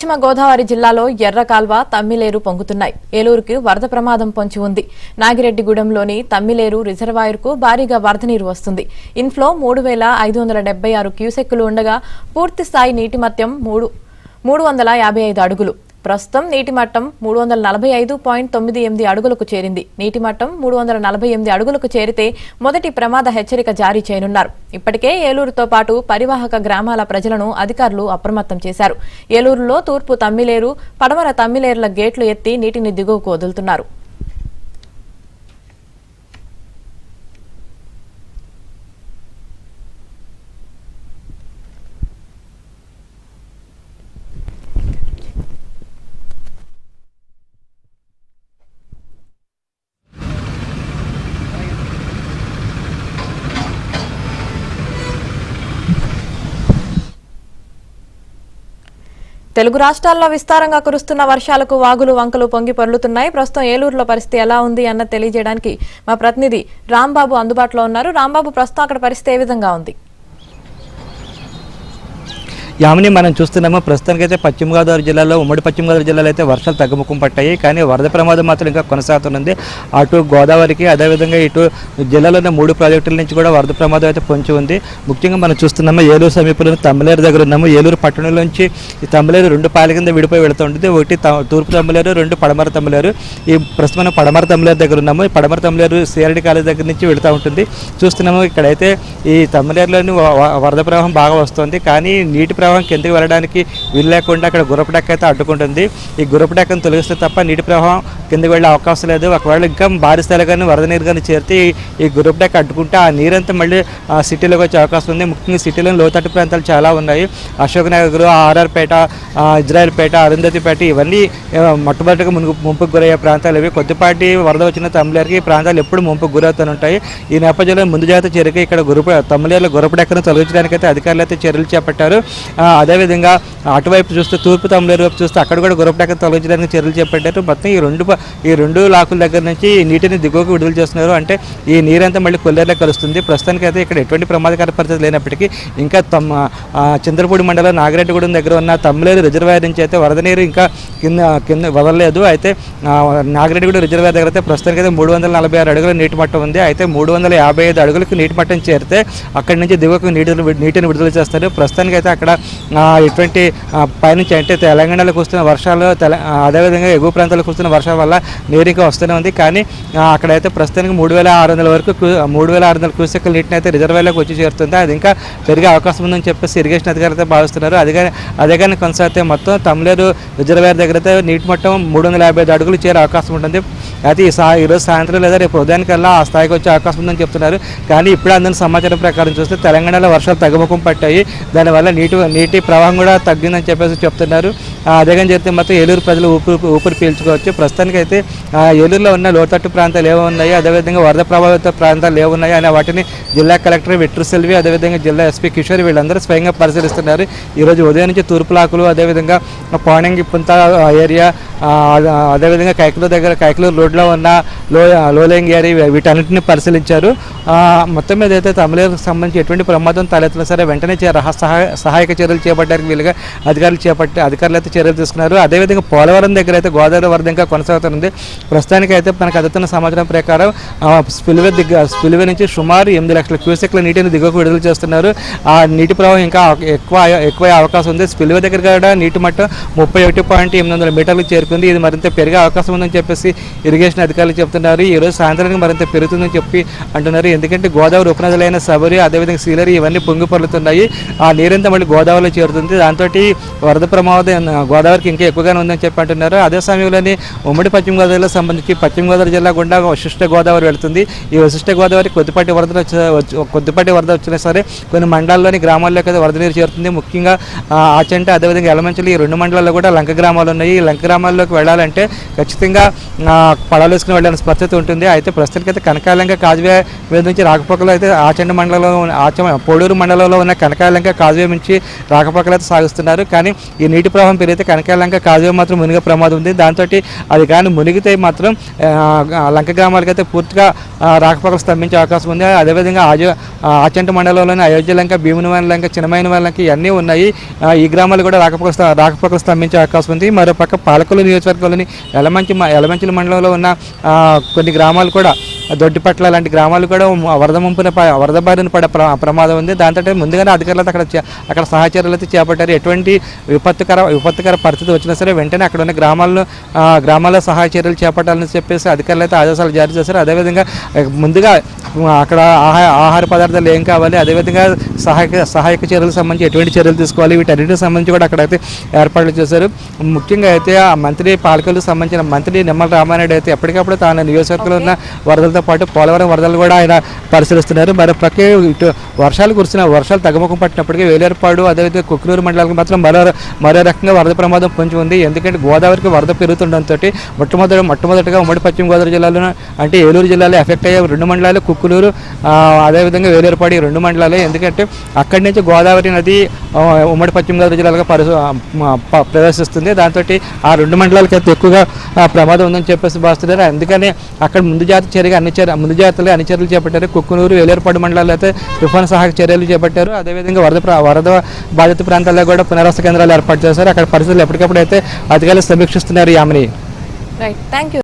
పశ్చిమ గోదావరి జిల్లాలో ఎర్ర కాల్వ తమ్మిలేరు పొంగుతున్నాయి. ఏలూరుకి వరద ప్రమాదం పొంచి ఉంది. నాగిరెడ్డిగూడెంలోని తమ్మిలేరు రిజర్వాయర్కు భారీగా వరద నీరు వస్తుంది. ఇన్ఫ్లో 3576 క్యూసెక్కులు ఉండగా పూర్తి స్థాయి నీటి మట్టం 355 అడుగులు. ప్రస్తుతం నీటి మట్టం 345.98 అడుగులకు చేరింది. నీటి మట్టం 348 అడుగులకు చేరితే మొదటి ప్రమాద హెచ్చరిక జారీ చేయనున్నారు. ఇప్పటికే ఏలూరుతో పాటు పరివాహక గ్రామాల ప్రజలను అధికారులు అప్రమత్తం చేశారు. ఏలూరులో తూర్పు తమ్మిలేరు, పడమర తమ్మిలేరుల గేట్లు ఎత్తి నీటిని దిగువకు వదులుతున్నారు. తెలుగు రాష్ట్రాల్లో విస్తారంగా కురుస్తున్న వర్షాలకు వాగులు వంకలు పొంగి పొర్లుతున్నాయి. ప్రస్తుతం ఏలూరులో పరిస్థితి ఎలా ఉంది అన్నది తెలియజేయడానికి మా ప్రతినిధి రాంబాబు అందుబాటులో ఉన్నారు. రాంబాబు, ప్రస్తుతం అక్కడ పరిస్థితి ఏ విధంగా ఉంది? యామిని, మనం చూస్తున్నాము ప్రస్తుతానికైతే పశ్చిమ గోదావరి జిల్లాలో, ఉమ్మడి పశ్చిమ గోదావరి జిల్లాలో అయితే వర్షాలు తగ్గుముఖం పట్టాయి. కానీ వరద ప్రమాదం మాత్రం ఇంకా కొనసాగుతుంది. అటు గోదావరికి, అదేవిధంగా ఇటు జిల్లాలోని 3 ప్రాజెక్టుల నుంచి కూడా వరద ప్రమాదం అయితే పొంచి ఉంది. ముఖ్యంగా మనం చూస్తున్నాము ఏలూరు సమీపంలో తమ్మిలేరు దగ్గర ఉన్నాము. ఏలూరు పట్టణంలో నుంచి ఈ తమ్మిలేరు 2 పాయల కింద విడిపోయి వెళుతూ ఉంటుంది. ఒకటి తూర్పు తమ్మిలేరు, 2 పడమర తమ్మిలేరు. ఈ ప్రస్తుతం పడమర తమ్మిలేరు దగ్గర ఉన్నాము. ఈ పడమర తమ్మిలేరు సిఆర్డి కాలేజ్ దగ్గర నుంచి వెళుతూ ఉంటుంది. చూస్తున్నాము ఇక్కడైతే ఈ తమ్మిలేరులోని వరద ప్రవాహం బాగా వస్తుంది. కానీ నీటి ప్రవాహం కిందకి వెళ్ళడానికి వీలు లేకుండా అక్కడ గుర్రపు డెక్క అయితే అడ్డుకుంటుంది. ఈ గుర్రపు డెక్కను తొలగిస్తే తప్ప నీటి ప్రవాహం కిందకి వెళ్ళే అవకాశం లేదు. ఒకవేళ ఇంకా భారీ స్థాయిలో కానీ వరద నీరు కానీ చేరితే ఈ గుర్రపు డెక్క అడ్డుకుంటే ఆ నీరంతా మళ్ళీ సిటీలోకి వచ్చే అవకాశం ఉంది. ముఖ్యంగా సిటీలోని లోతట్టు ప్రాంతాలు చాలా ఉన్నాయి. అశోక్ నగర్, ఆర్ఆర్పేట, ఇజ్రాయిల్పేట, అరుంధతిపేట ఇవన్నీ మొట్టమొదటిగా ముంపుకు గురయ్యే ప్రాంతాలు ఇవి. కొద్దిపాటి వరద వచ్చిన తమ్మిలేరుకి ఈ ప్రాంతాలు ఎప్పుడు ముంపుకు గురవుతూనే ఉంటాయి. ఈ నేపథ్యంలో ముందు జాగ్రత్త చర్యకి ఇక్కడ తమ్మిలేరులో గుర్రపు డెక్కను తొలగించడానికి అయితే అధికారులు అయితే చర్యలు చేపట్టారు. అదేవిధంగా అటువైపు చూస్తే తూర్పు తమ్మిలేరు వైపు చూస్తే అక్కడ కూడా గుర్రపు డెక్కను తొలగించడానికి చర్యలు చేపట్టారు. మొత్తం ఈ రెండు లాకుల దగ్గర నుంచి నీటిని దిగువకు విడుదల చేస్తున్నారు. అంటే ఈ నీరంతా మళ్ళీ కొల్లేరులో కలుస్తుంది. ప్రస్తుతానికి అయితే ఇక్కడ ఎటువంటి ప్రమాదకర పరిస్థితి లేనప్పటికీ ఇంకా చంద్రపూడి మండలం నాగిరెడ్డిగూడెం దగ్గర ఉన్న తమ్మిలేరు రిజర్వాయర్ నుంచి అయితే వరద నీరు ఇంకా కింద వదలలేదు. అయితే నాగిరెడ్డిగూడెం రిజర్వాయర్ దగ్గర అయితే ప్రస్తుతానికి అయితే 346 అడుగుల నీటి మట్టం ఉంది. అయితే 355 అడుగులకు నీటి మట్టం చేరితే అక్కడి నుంచి దిగువకు నీటిని విడుదల చేస్తారు. ప్రస్తుతానికి అయితే అక్కడ ఎటువంటి పైనుంచి అంటే తెలంగాణలో కురుస్తున్న వర్షాలు, అదేవిధంగా ఎగువ ప్రాంతాలకు కురుస్తున్న వర్షాల వల్ల నీరు ఇంకా వస్తూనే ఉంది. కానీ అక్కడైతే ప్రస్తుతానికి 3600 వరకు 3600 క్యూసెక్కుల నీటిని అయితే రిజర్వాయర్లోకి వచ్చి చేరుతుంది. అది ఇంకా పెరిగే అవకాశం ఉందని చెప్పేసి ఇరిగేషన్ అధికారులు అయితే భావిస్తున్నారు. అదే కానీ కొనసాగితే మొత్తం తమ్మిలేరు రిజర్వాయర్ దగ్గర అయితే నీటి మట్టం 355 అడుగులు చేరే అవకాశం ఉంటుంది. అయితే ఈరోజు సాయంత్రం లేదా రేపు ఉదయానికల్లా ఆ స్థాయికి వచ్చే అవకాశం ఉందని చెప్తున్నారు. కానీ ఇప్పుడు అందిన సమాచారం ప్రకారం చూస్తే తెలంగాణలో వర్షాలు తగ్గుముఖం పట్టాయి. దానివల్ల నీటి ప్రవాహం కూడా తగ్గిందని చెప్పేసి చెప్తున్నారు. అదే కానీ జరిగితే మొత్తం ఏలూరు ప్రజలు ఊపిరి పీల్చుకోవచ్చు. ప్రస్తుతానికైతే ఏలూరులో ఉన్న లోతట్టు ప్రాంతాలు ఏమున్నాయి, అదేవిధంగా వరద ప్రభావిత ప్రాంతాలు ఏమున్నాయి అనే వాటిని జిల్లా కలెక్టర్ వెట్రు సెల్వి, అదేవిధంగా జిల్లా ఎస్పీ కిషోర్ వీళ్ళందరూ స్వయంగా పరిశీలిస్తున్నారు. ఈరోజు ఉదయం నుంచి తూర్పు లాకులు, అదేవిధంగా పాణంగి పుంత ఏరియా, అదేవిధంగా కైకలూరు రోడ్లో ఉన్న లోలేంగి ఏరియా వీటన్నింటినీ పరిశీలించారు. మొత్తం మీద అయితే తమిళనాడుకు సంబంధించి ఎటువంటి ప్రమాదం తలెత్తినా సరే వెంటనే సహాయక చర్యలు చేపట్టడానికి వీలుగా అధికారులు అయితే చర్యలు తీసుకున్నారు. అదేవిధంగా పోలవరం దగ్గర అయితే గోదావరి వరద ఇంకా కొనసాగుతుంది. ప్రస్తుతానికి అయితే మనకు అందుతున్న సమాచారం ప్రకారం స్పిల్వే నుంచి సుమారు 8 లక్షల క్యూసెక్ల నీటిని దిగువకు విడుదల చేస్తున్నారు. ఆ నీటి ప్రవాహం ఇంకా ఎక్కువ అవకాశం ఉంది. స్పిల్వే దగ్గర కూడా నీటి మట్టం 31.800 మీటర్లకు చేరుకుంది. ఇది మరింత పెరిగే అవకాశం ఉందని చెప్పేసి ఇరిగేషన్ అధికారులు చెప్తున్నారు. ఈ రోజు సాయంత్రానికి మరింత పెరుగుతుందని చెప్పి అంటున్నారు. ఎందుకంటే గోదావరి ఉపనదులైన సబరి, అదేవిధంగా సీలరి ఇవన్నీ పొంగి పొర్లుతున్నాయి. ఆ నీరంతా మళ్ళీ గోదావరిలో చేరుతుంది. దాంతో వరద ప్రమాదం గోదావరికి ఇంకా ఎక్కువగానే ఉందని చెప్పి అంటున్నారు. అదే సమయంలోనే ఉమ్మడి పశ్చిమ గోదావరిలో సంబంధించి పశ్చిమ గోదావరి జిల్లా గుండా వశిష్ట గోదావరి వెళుతుంది. ఈ వశిష్ట గోదావరి కొద్దిపాటి వరద వచ్చినా సరే కొన్ని మండలాల్లోని గ్రామాల్లోకి అయితే వరద నీరు చేరుతుంది. ముఖ్యంగా ఆచంట, అదేవిధంగా ఎలమంచిలి ఈ 2 మండలాల్లో కూడా లంక గ్రామాలు ఉన్నాయి. ఈ లంక గ్రామాల్లోకి వెళ్ళాలంటే ఖచ్చితంగా పడవలు వేసుకుని వెళ్ళిన పరిస్థితి ఉంటుంది. అయితే ప్రస్తుతానికైతే కనకాలంక కాజువే మీద నుంచి రాకపోకలు అయితే ఆచండ మండలంలో పోడూరు మండలంలో ఉన్న కనకాలంక కాజువే నుంచి రాకపోకలు అయితే సాగిస్తున్నారు. కానీ ఈ నీటి ప్రవాహం పెరిగితే కనకాలంక కాజువే మాత్రం మునిగే ప్రమాదం ఉంది. దాంతో అది కానీ మునిగితే మాత్రం లంక గ్రామాలకైతే పూర్తిగా రాకపోకలు స్తంభించే అవకాశం ఉంది. అదేవిధంగా ఆచంట మండలంలోని అయోధ్య లంక, భీమునివాని లంక, చిన్నమైన లంక ఇవన్నీ ఉన్నాయి. ఈ గ్రామాలు కూడా రాకపోకలు స్తంభించే అవకాశం ఉంది. మరోపక్క పాలకొల్లు నియోజకవర్గంలోని యలమంచిలి మండలంలో ఉన్న కొన్ని గ్రామాలు కూడా, దొడ్డిపట్ల లాంటి గ్రామాలు కూడా వరద బారిన పడే ప్రమాదం ఉంది. దాంతో ముందుగానే అధికారులు అక్కడ సహచర్యలు అయితే చేపట్టారు. ఎటువంటి విపత్తుకర పరిస్థితి వచ్చినా సరే వెంటనే అక్కడ ఉన్న గ్రామాల్లో సహాయ చర్యలు చేపట్టాలని చెప్పేసి అధికారులు అయితే ఆదేశాలు జారీ చేశారు. అదేవిధంగా ముందుగా అక్కడ ఆహార పదార్థాలు ఏం కావాలి, అదేవిధంగా సహాయక చర్యలకు సంబంధించి ఎటువంటి చర్యలు తీసుకోవాలి, వీటన్నిటికి సంబంధించి కూడా అక్కడైతే ఏర్పాట్లు చేశారు. ముఖ్యంగా అయితే ఆ మంత్రి పాలకులకు సంబంధించిన మంత్రి నిమ్మల రామారెడ్డి అయితే ఎప్పటికప్పుడు తాను నియోజకవర్గంలో ఉన్న వరదలతో పాటు పోలవరం వరదలు కూడా ఆయన పరిశీలిస్తున్నారు. మరోపక్క ఇటు వర్షాలు తగ్గుముఖం పట్టినప్పటికీ వేలేరుపాడు, అదేవిధంగా కుక్కునూరు మండలాలకు మాత్రం మరో రకంగా వరద ప్రమాదం పొంచి ఉంది. ఎందుకంటే గోదావరికి వరద పెరుగుతుండటంతో మొట్టమొదటిగా ఉమ్మడి పశ్చిమ గోదావరి జిల్లాలో అంటే ఏలూరు జిల్లాలో ఎఫెక్ట్ అయ్యే 2 మండలాలు కుక్కునూరు, అదేవిధంగా వేలేరుపాడు, ఈ 2 మండలాలు. ఎందుకంటే అక్కడి నుంచి గోదావరి నది ఉమ్మడి పశ్చిమ గోదావరి జిల్లాలో ప్రవేశిస్తుంది. దాంతో ఆ 2 మండలాలకి అయితే ఎక్కువగా ప్రమాదం ఉందని చెప్పేసి భావిస్తున్నారు. అందుకని అక్కడ ముందు జాగ్రత్తగా అన్ని చర్యలు చేపట్టారు. కుక్కునూరు, వేలేరుపాడు మండలాల్లో అయితే తుఫాను సహాయక చర్యలు చేపట్టారు. అదేవిధంగా వరద బాధిత ప్రాంతాల్లో కూడా పునరావాస కేంద్రాలు ఏర్పాటు చేశారు. అక్కడ పరిస్థితులు ఎప్పటికప్పుడు అయితే అధికారులు సమీక్షిస్తున్నారు. యామిని. Right, thank you.